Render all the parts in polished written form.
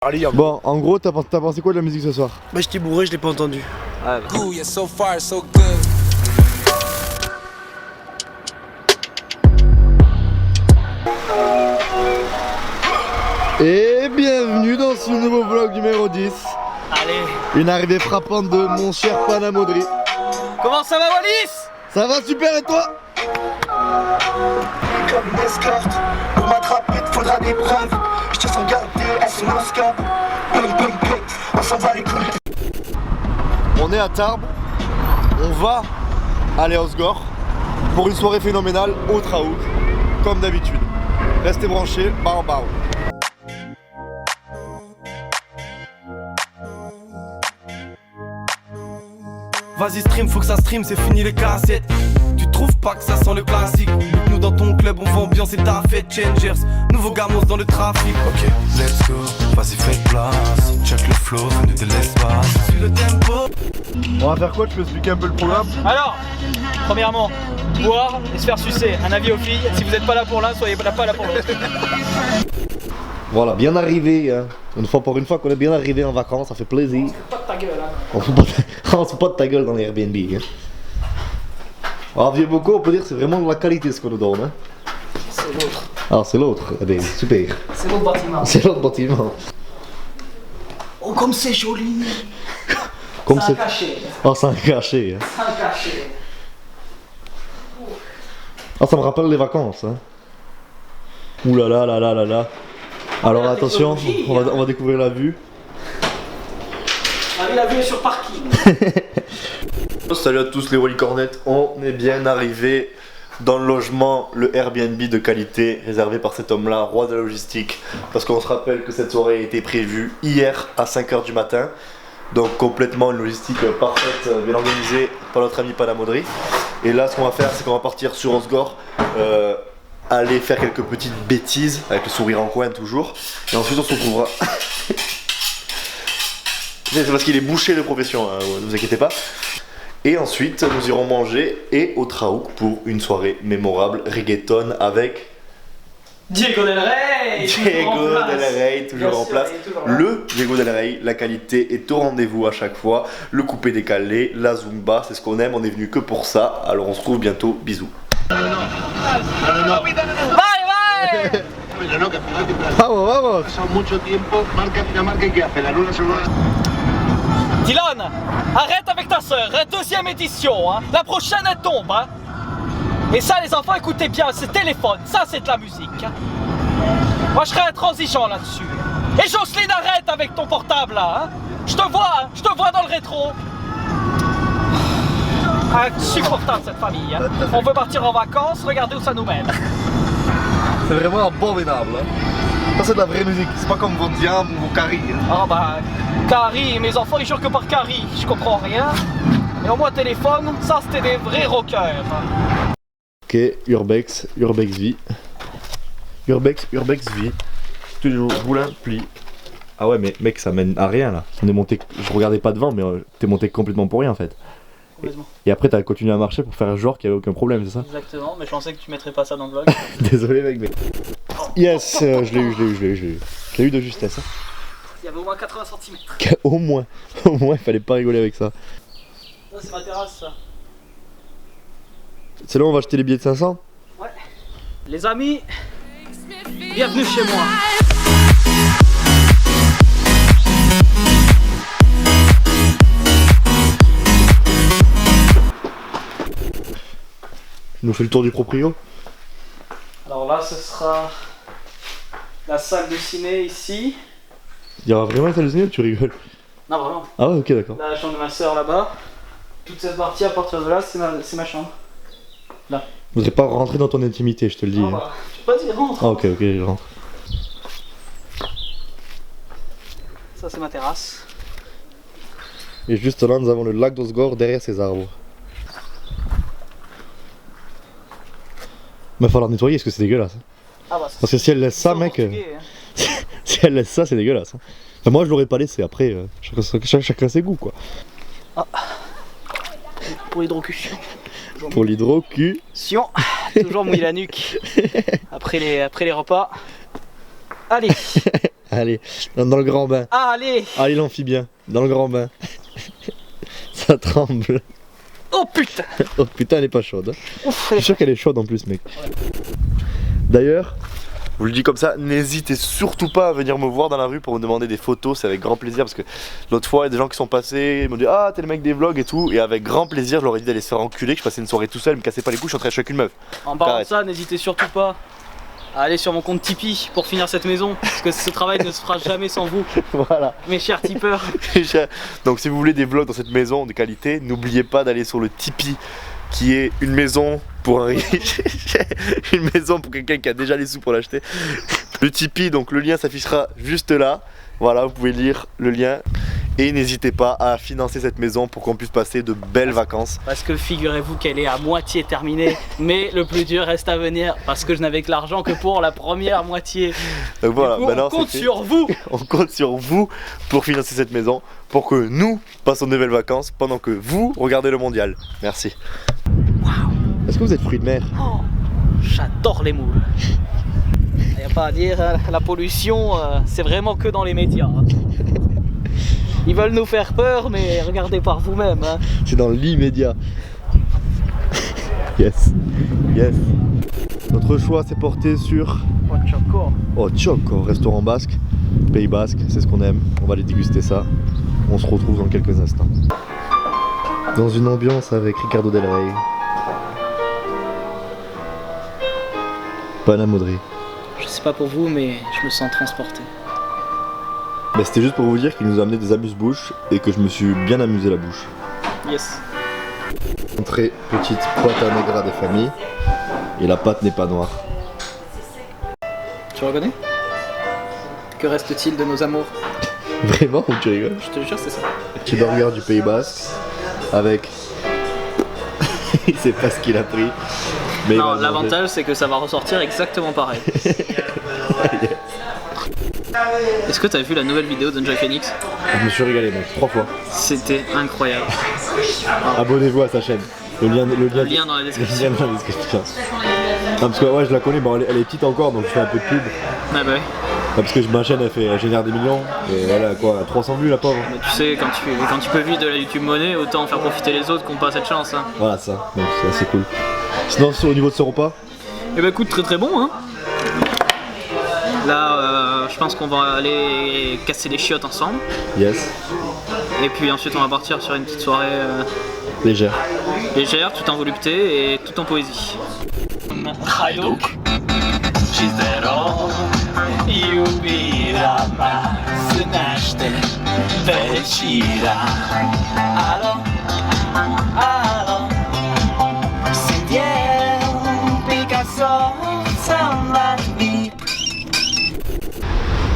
Allez, bon, en gros, t'as pensé quoi de la musique ce soir? Bah j'étais bourré, je l'ai pas entendu. Ah, ooh, yeah, so far, so good. Et bienvenue dans ce nouveau vlog numéro 10. Allez. Une arrivée frappante de mon cher Panamodri. Comment ça va, Wallis? Ça va super, et toi? Comme une escorte, pour m'attraper il faudra des preuves. Je te sens garder à son scope. On s'en bat les couilles. On est à Tarbes. On va aller à Osgore pour une soirée phénoménale au Traouk, comme d'habitude. Restez branchés, bao bao. Vas-y stream, faut que ça stream, c'est fini les cassettes. Tu trouves pas que ça sent le classique? Nous dans ton club, on va ambiancer ta fête. Changers, nouveau gamos dans le trafic. Ok, let's go, vas-y fais place. Check le flow, venu de l'espace. Suis le tempo. On va faire quoi? Tu peux expliquer un peu le programme? Alors, premièrement, boire et se faire sucer. Un avis aux filles, si vous n'êtes pas là pour l'un, soyez pas là pour l'autre. Voilà, bien arrivé, hein. Pour une fois qu'on est bien arrivé en vacances, ça fait plaisir. Pas de ta gueule, hein. On se fout pas de ta gueule dans les Airbnb, hein. Alors vieux Boko, on peut dire que c'est vraiment de la qualité ce qu'on nous donne, hein. C'est l'autre. Ah, c'est l'autre, eh bien, super. C'est l'autre bâtiment. C'est l'autre bâtiment. Oh, comme c'est joli. Comme C'est un cachet. Oh, c'est un cachet, hein. C'est un cachet. Ah, ça me rappelle les vacances, hein. Ouh là là là là là là. Alors La attention, technologie, on va découvrir la vue. La vue est sur parking. Salut à tous les Wally Cornettes, on est bien arrivé dans le logement, le Airbnb de qualité réservé par cet homme-là, roi de la logistique. Parce qu'on se rappelle que cette soirée a été prévue hier à 5 h du matin. Donc complètement une logistique parfaite, bien organisée par notre ami Panamodri. Et là ce qu'on va faire, c'est qu'on va partir sur Osgore, aller faire quelques petites bêtises, avec le sourire en coin toujours. Et ensuite on se retrouvera... C'est parce qu'il est bouché de profession, hein, ne vous inquiétez pas. Et ensuite, nous irons manger et au Traouk pour une soirée mémorable reggaeton avec Diego Del Rey. Diego Del Rey, toujours en place. Toujours là. Le Diego Del Rey, la qualité est au rendez-vous à chaque fois. Le coupé décalé, la zumba, c'est ce qu'on aime, on est venu que pour ça. Alors on se retrouve bientôt, bisous. Vamos, vamos. Dylan, arrête avec ta soeur, deuxième édition, hein. La prochaine elle tombe, hein. Et ça les enfants, écoutez bien, c'est téléphone, ça c'est de la musique, hein. Moi je serais intransigeant là-dessus. Et Jocelyne, arrête avec ton portable là, hein. Je te vois dans le rétro. Insupportable cette famille, hein. On veut partir en vacances, regardez où ça nous mène. C'est vraiment abominable, hein. Ça c'est de la vraie musique, c'est pas comme vos diams ou vos caries. Hein. Ah bah, Carrie, mes enfants ils jurent que par Carrie, je comprends rien. Et au moins téléphone, ça c'était des vrais rockers. Ok, Urbex vie. Urbex vie. Tous les jours, boulin, pli. Ah ouais, mais mec, ça mène à rien là. On est monté, je regardais pas devant, mais t'es monté complètement pour rien en fait. Complètement. Et après, t'as continué à marcher pour faire genre qu'il y avait aucun problème, c'est ça? Exactement, mais je pensais que tu mettrais pas ça dans le vlog. Désolé mec, mais... Yes, je l'ai eu. Je l'ai eu de justesse. Hein. Il y avait au moins 80 cm. Au moins, il fallait pas rigoler avec ça. Ça c'est ma terrasse ça. C'est là où on va acheter les billets de 500? Ouais. Les amis, bienvenue chez moi. Il nous fait le tour du proprio. Alors là ce sera la salle de ciné ici. Il y aura vraiment une salle de ciné ou tu rigoles? Non vraiment. Ah ouais, ok, d'accord. La chambre de ma soeur là-bas. Toute cette partie à partir de là c'est ma chambre. Là. Vous n'êtes pas rentré dans ton intimité, je te le dis. Ah Hein. bah, tu peux pas dire rentre. Ah ok, je rentre. Ça c'est ma terrasse. Et juste là, nous avons le lac d'Osgore derrière ces arbres. Il va falloir nettoyer parce que c'est dégueulasse. Hein. Ah bah, Parce que si elle laisse ça, mec, hein. si elle laisse ça, c'est dégueulasse. Hein. Enfin, moi, je l'aurais pas laissé. Après, chacun ses goûts, quoi. Ah. Pour l'hydrocution. Pour l'hydrocu. Sion, toujours mouiller la nuque. Après les repas. Allez. Allez, dans le grand bain. Allez. Allez l'amphibien, dans le grand bain. Ça tremble. Oh putain. Oh putain, elle est pas chaude. Ouf, Je suis sûr qu'elle est chaude en plus, mec. D'ailleurs, je vous le dis comme ça, n'hésitez surtout pas à venir me voir dans la rue pour me demander des photos, c'est avec grand plaisir parce que l'autre fois il y a des gens qui sont passés, ils m'ont dit ah t'es le mec des vlogs et tout, et avec grand plaisir je leur ai dit d'aller se faire enculer, que je passais une soirée tout seul, me cassez pas les couilles, je suis en train de choquer une meuf. En parlant de Arrête. ça, n'hésitez surtout pas à aller sur mon compte Tipeee pour finir cette maison, parce que ce travail ne se fera jamais sans vous, Voilà. mes chers tipeurs. Donc si vous voulez des vlogs dans cette maison de qualité, n'oubliez pas d'aller sur le Tipeee, qui est une maison pour un riche, une maison pour quelqu'un qui a déjà les sous pour l'acheter. Le Tipeee, donc le lien s'affichera juste là. Voilà, vous pouvez lire le lien. Et n'hésitez pas à financer cette maison pour qu'on puisse passer de belles vacances. Parce que figurez-vous qu'elle est à moitié terminée, mais le plus dur reste à venir, parce que je n'avais que l'argent que pour la première moitié. Donc voilà, Du coup, maintenant on compte c'est fait. sur vous. On compte sur vous pour financer cette maison, pour que nous passons de belles vacances pendant que vous regardez le mondial. Merci. Est-ce que vous êtes fruit de mer? Oh, j'adore les moules. Y a pas à dire, hein, la pollution, c'est vraiment que dans les médias. Hein. Ils veulent nous faire peur, mais regardez par vous-même. Hein. C'est dans l'immédiat. Yes, yes. Notre choix s'est porté sur Oh, Choco. Choco, restaurant basque, Pays basque, c'est ce qu'on aime. On va aller déguster ça. On se retrouve dans quelques instants. Dans une ambiance avec Ricardo Del Rey. Pana Modri. Je sais pas pour vous, mais je me sens transporté. Bah, c'était juste pour vous dire qu'il nous a amené des amuse-bouches et que je me suis bien amusé la bouche. Yes. Entrée, petite pâte negra des familles. Et la pâte n'est pas noire. Tu reconnais? Que reste-t-il de nos amours? Vraiment ou tu rigoles? Je te jure, c'est ça. Petit burger du Pays basque avec... Il sait pas ce qu'il a pris. Mais il va Non, le manger. l'avantage c'est que ça va ressortir exactement pareil. Est-ce que t'as vu la nouvelle vidéo d'Enjoy Phoenix? Je me suis régalé mec, 3 fois. C'était incroyable. Abonnez-vous à sa chaîne. Le lien Lien dans la description. le lien dans la description. Non, parce que ouais, je la connais, bon, elle est petite encore donc je fais un peu de pub. Ah bah oui. Non, parce que ma chaîne elle génère des millions et elle a quoi, 300 vues la pauvre. Mais tu sais, quand tu peux vivre de la YouTube monnaie, autant faire profiter les autres qui n'ont pas cette chance. Hein. Voilà ça, donc c'est assez cool. Sinon au niveau de ce repas, Et bah écoute, très très bon hein. Là, je pense qu'on va aller casser les chiottes ensemble. yes, Et puis ensuite on va partir sur une petite soirée légère. légère, tout en volupté et tout en poésie. Hajduk,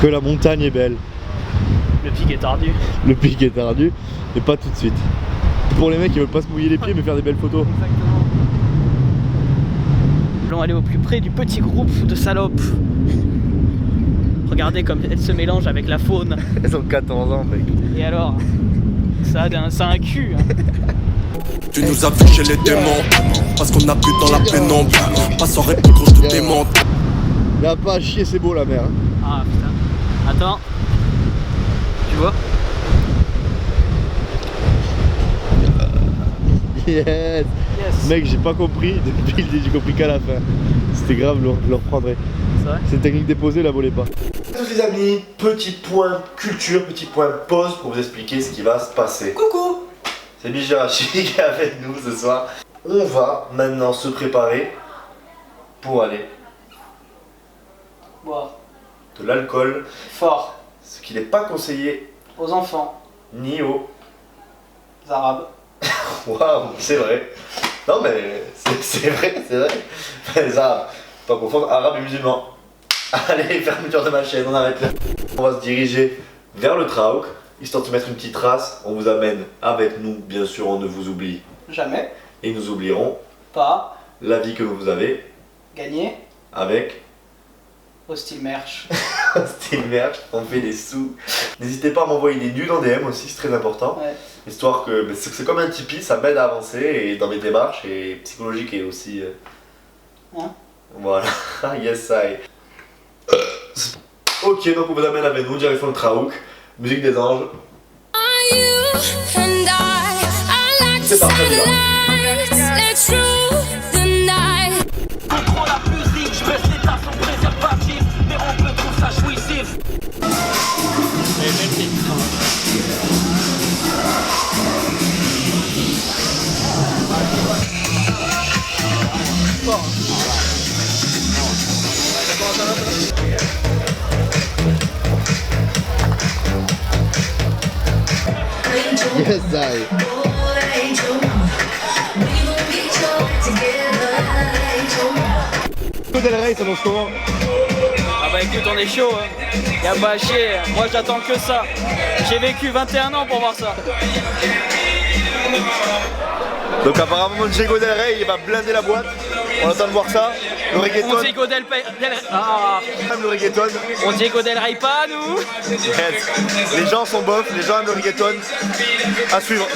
Que la montagne est belle, le pic est ardu. le pic est ardu, mais pas tout de suite. Pour les mecs qui veulent pas se mouiller les pieds mais faire des belles photos. Exactement. Nous allons aller au plus près du petit groupe de salopes. Regardez comme elles se mélangent avec la faune. Elles ont 14 ans mec. Et alors, ça a un cul. Hein. Tu nous as vu chez les démons, parce qu'on a bu dans la pénombre. Pas sans répondre grosse de démonte. Y'a pas à chier, c'est beau la mer. Hein. Ah putain. Attends. Tu vois? Yes. Yes. Mec, j'ai pas compris depuis le début, j'ai compris qu'à la fin. C'était grave, je le reprendrai. C'est vrai? C'est une technique déposée, la volez pas. Tous les amis, petit point culture, petit point pause pour vous expliquer ce qui va se passer. Coucou. C'est Bijarachi qui est avec nous ce soir. On va maintenant se préparer pour aller Boire. de l'alcool, Fort. ce qui n'est pas conseillé Aux enfants. ni aux... Arabes. Waouh, c'est vrai. Non mais c'est vrai, c'est vrai. Les arabes, pas confondre arabes et musulmans. Allez, fermeture de ma chaîne, on arrête là. On va se diriger vers le Trauk, histoire de se mettre une petite trace. On vous amène avec nous, bien sûr, on ne vous oublie. Jamais. Et nous oublierons Pas. la vie que vous avez Gagner. avec Hostile merch. Style merch, on fait des sous. N'hésitez pas à m'envoyer des nudes en DM aussi, c'est très important. Ouais. Histoire que c'est comme un Tipeee, ça m'aide à avancer et dans mes démarches et psychologiques et aussi. Hein? Voilà, yes I. Ok, donc on vous amène avec nous, direction le Traouk, musique des anges. C'est parti, on y va. Contrôle la musique, je baisse les tasses en préservatif, mais on peut tout ça jouissif. Yes, I. Del Rey, ça annonce comment? Ah bah écoute, on est chaud, hein. Y'a pas à chier, moi j'attends que ça. J'ai vécu 21 ans pour voir ça. Donc apparemment Diego Del Rey il va blinder la boîte. On attend de voir ça. Le reggaeton. On Diego Del Ah, Aime le reggaeton. on Diego Del Rey pas, nous. Yes. Les gens sont bofs, les gens aiment le reggaeton. À suivre.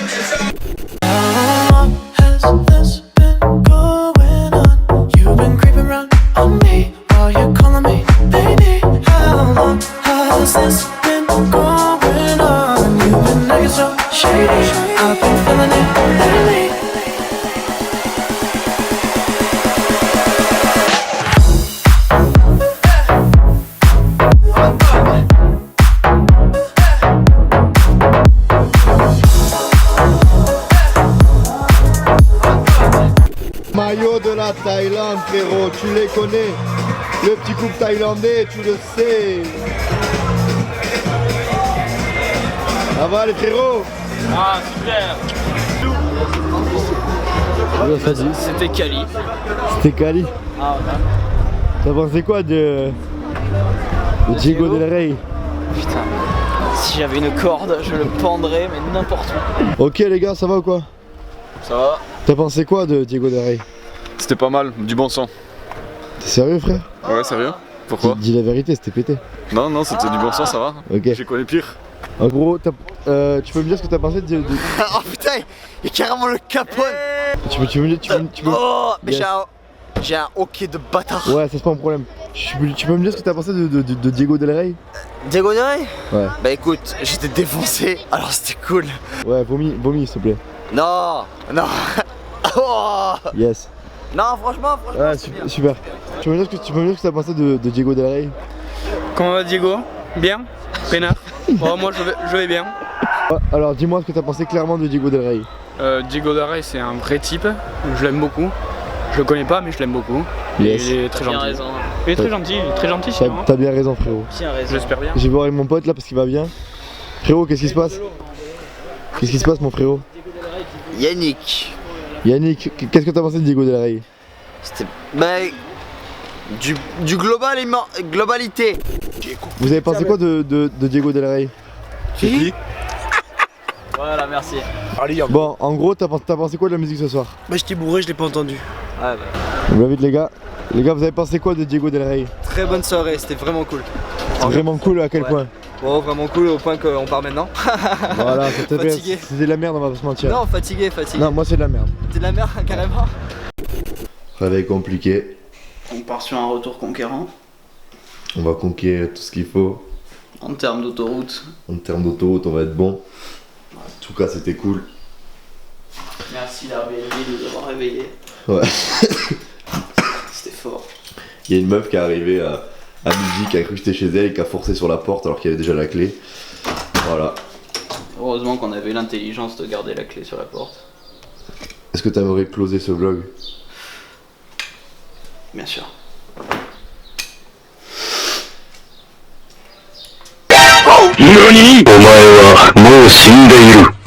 Maillot de la Thaïlande, frérot, tu les connais. Le petit couple thaïlandais, tu le sais. Ça va les frérots? Ah, super. C'était Cali. C'était Cali. Ah, ouais. T'as pensé quoi de Diego Del Rey? Putain, si j'avais une corde, je le pendrais, mais n'importe où. Ok les gars, ça va ou quoi? Ça va? T'as pensé quoi de Diego Del Rey? C'était pas mal, du bon sang. T'es sérieux frère? Ouais, sérieux? Pourquoi? Dis la vérité, c'était pété. Non, non, c'était du bon sang, ça va. Ok. J'ai connu pire. En gros, tu peux me dire ce que t'as pensé de... Oh putain, il y a carrément le Capone. Tu peux Oh, mais Yes. j'ai un hockey de bâtard. Ouais, c'est pas un problème. Tu peux me dire ce que t'as pensé de Diego Del Rey? Diego Del Rey? Ouais. Bah écoute, j'étais défoncé, alors c'était cool. Ouais, vomis s'il te plaît. Non, non. Oh. Yes. Non, franchement, Ouais, c'est bien. super. Tu peux me dire ce que t'as pensé de Diego Del Rey? Comment va Diego? Bien? Peinard? Bon, moi je vais bien. Alors dis-moi ce que t'as pensé clairement de Diego Del Rey. Diego Del Rey, c'est un vrai type, je l'aime beaucoup. Je le connais pas mais je l'aime beaucoup. Yes. Il est très gentil. raison. Il est très gentil sinon. T'as bien raison frérot. Tiens, raison. J'espère bien. Je vais voir avec mon pote là parce qu'il va bien. Frérot, qu'est-ce qui se passe? Qu'est-ce qui se passe mon frérot? Yannick, Yannick, qu'est-ce que t'as pensé de Diego Del Rey? c'était. Bah. Du globalité. Vous avez pensé quoi de Diego Del Rey? Qui? Voilà, merci. Bon, en gros, t'as pensé quoi de la musique ce soir? Bah j'étais bourré, je l'ai pas entendu. Ouais, bah. On va vite les gars. Les gars, vous avez pensé quoi de Diego Del Rey? Très bonne soirée, c'était vraiment cool. C'est vraiment cool à quel point? Bon, vraiment cool au point qu'on part maintenant. Voilà, c'était Fatigué. de la merde, on va pas se mentir. Non, fatigué. Non, moi c'est de la merde. T'es de la merde carrément. Réveil compliqué. On part sur un retour conquérant On va conquérir tout ce qu'il faut. en termes d'autoroute. En termes d'autoroute, on va être bon. En tout cas, c'était cool. Merci l'Airbnb de nous avoir réveillés. Ouais. C'était fort. Il y a une meuf qui est arrivée à midi, qui a cru que j'étais chez elle et qui a forcé sur la porte alors qu'il y avait déjà la clé. Voilà. Heureusement qu'on avait l'intelligence de garder la clé sur la porte. Est-ce que tu aimerais closer ce vlog? Bien sûr. 何？お前はもう死んでいる。